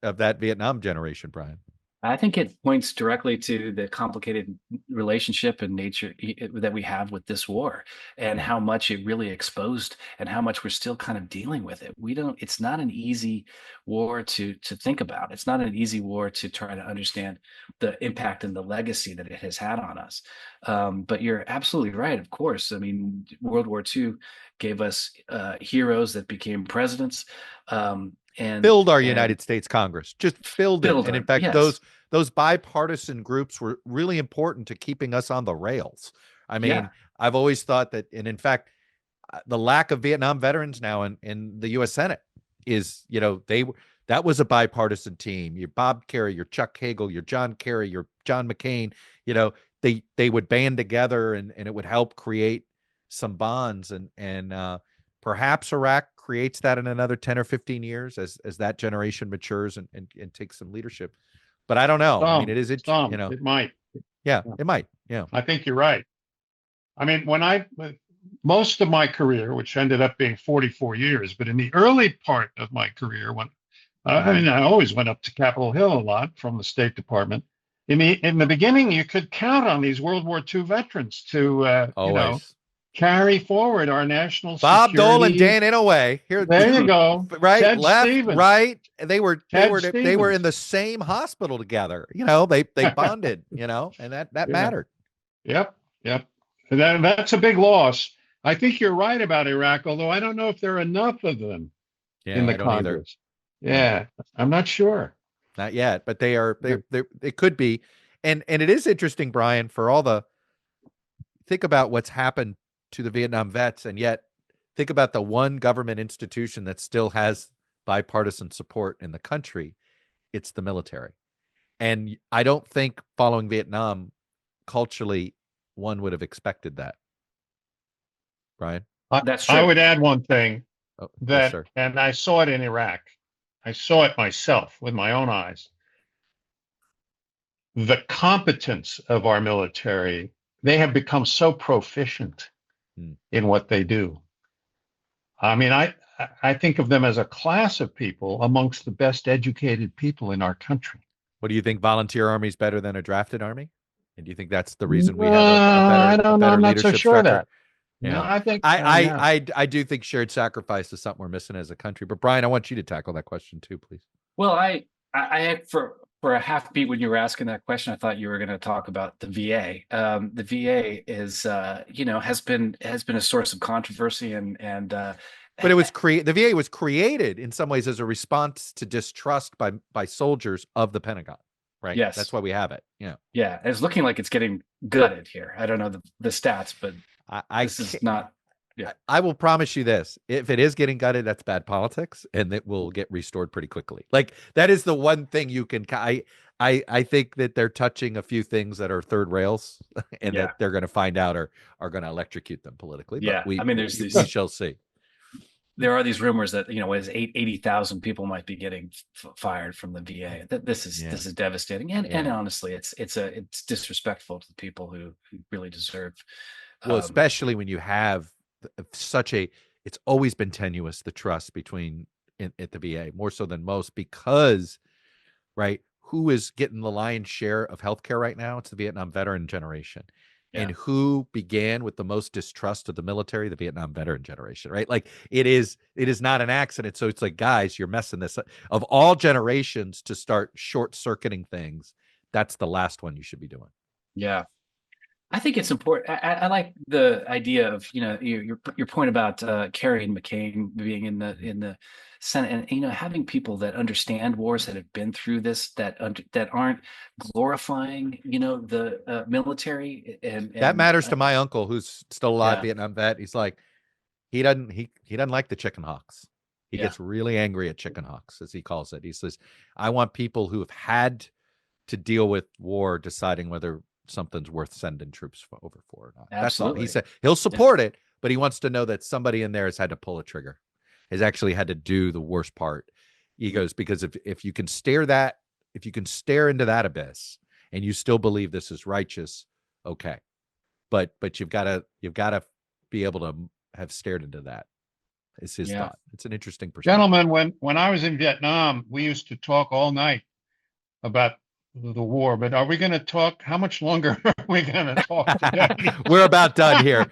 of that Vietnam generation, Brian. I think it points directly to the complicated relationship and nature that we have with this war, and how much it really exposed, and how much we're still kind of dealing with it. It's not an easy war to think about. It's not an easy war to try to understand the impact and the legacy that it has had on us. But you're absolutely right. Of course. I mean, World War II gave us heroes that became presidents. And filled our United States Congress, just filled it. And in fact, those bipartisan groups were really important to keeping us on the rails. I mean, I've always thought that, and in fact, the lack of Vietnam veterans now in the U.S. Senate is, that was a bipartisan team. Your Bob Kerrey, your Chuck Hagel, your John Kerry, your John McCain, they would band together and it would help create some bonds, and perhaps Iraq creates that in another 10 or 15 years as that generation matures and takes some leadership. But I don't know. I mean, it might. Yeah, it might. Yeah. I think you're right. I mean, most of my career, which ended up being 44 years, but in the early part of my career, when I always went up to Capitol Hill a lot from the State Department. In the beginning, you could count on these World War II veterans to carry forward our national Bob Dole and security. Dan Inouye. Here, There you go. right, Ted left, Stevens. right. They were Stevens. in the same hospital together. You know, they bonded. You know, and that Yeah. mattered. Yep. And that's a big loss. I think you're right about Iraq, although I don't know if there are enough of them in the I don't either. Congress. Yeah, I'm not sure. Not yet, but they are. It could be, and it is interesting, Brian, for all the think about what's happened to the Vietnam vets, and yet think about the one government institution that still has bipartisan support in the country. It's the military. And I don't think following Vietnam, culturally, one would have expected that. Brian? That's true. I would add one thing yes, sir. and I saw it in Iraq. I saw it myself with my own eyes. The competence of our military, they have become so proficient in what they do. I mean, I think of them as a class of people amongst the best educated people in our country. What do you think? Volunteer army is better than a drafted army? And do you think that's the reason we have I a don't know. better I'm not so leadership sure structure? that. Yeah. No, I think I do think shared sacrifice is something we're missing as a country. But Brian, I want you to tackle that question too, please. Well, I for a half beat when you were asking that question, I thought you were going to talk about the VA. The VA is has been a source of controversy and but it was the VA was created in some ways as a response to distrust by soldiers of the Pentagon, right? Yes, that's why we have it. Yeah, it's looking like it's getting gutted here. I don't know the stats, but this is not. Yeah, I will promise you this: if it is getting gutted, that's bad politics, and it will get restored pretty quickly. Like that is the one thing you can. I think that they're touching a few things that are third rails, and that they're going to find out are going to electrocute them politically. Yeah, but there's these. We shall see. There are these rumors that 80,000 people might be getting fired from the VA. This is devastating, and honestly, it's disrespectful to the people who really deserve. Well, especially when you have it's always been tenuous, the trust between at the VA more so than most, because right, who is getting the lion's share of healthcare right now? It's the Vietnam veteran generation. And who began with the most distrust of the military? The Vietnam veteran generation, right? Like it is not an accident. So it's like, guys, you're messing this up. Of all generations to start short-circuiting things, that's the last one you should be doing. Yeah. I think it's important. I like the idea of your point about Kerry and McCain being in the Senate, and having people that understand wars, that have been through this, that aren't glorifying the military, and that matters to my uncle who's still alive, Vietnam vet. He's like he doesn't like the chicken hawks. He gets really angry at chicken hawks, as he calls it. He says, I want people who have had to deal with war deciding whether something's worth sending troops over for or not. Absolutely. That's all. He said he'll support it, but he wants to know that somebody in there has had to pull a trigger, has actually had to do the worst part. He goes, because if you can stare into that abyss and you still believe this is righteous, okay. But you've got to be able to have stared into that. Is his thought. It's an interesting perspective. Gentlemen, when I was in Vietnam, we used to talk all night about the war, but are we going to talk? How much longer are we going to talk today? We're about done here.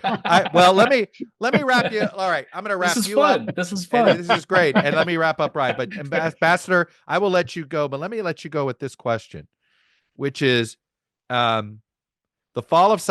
Well, let me wrap you. All right, I'm going to wrap you up. This is fun. This is great. And let me wrap up, Brian. But Ambassador, I will let you go. But let me let you go with this question, which is the fall of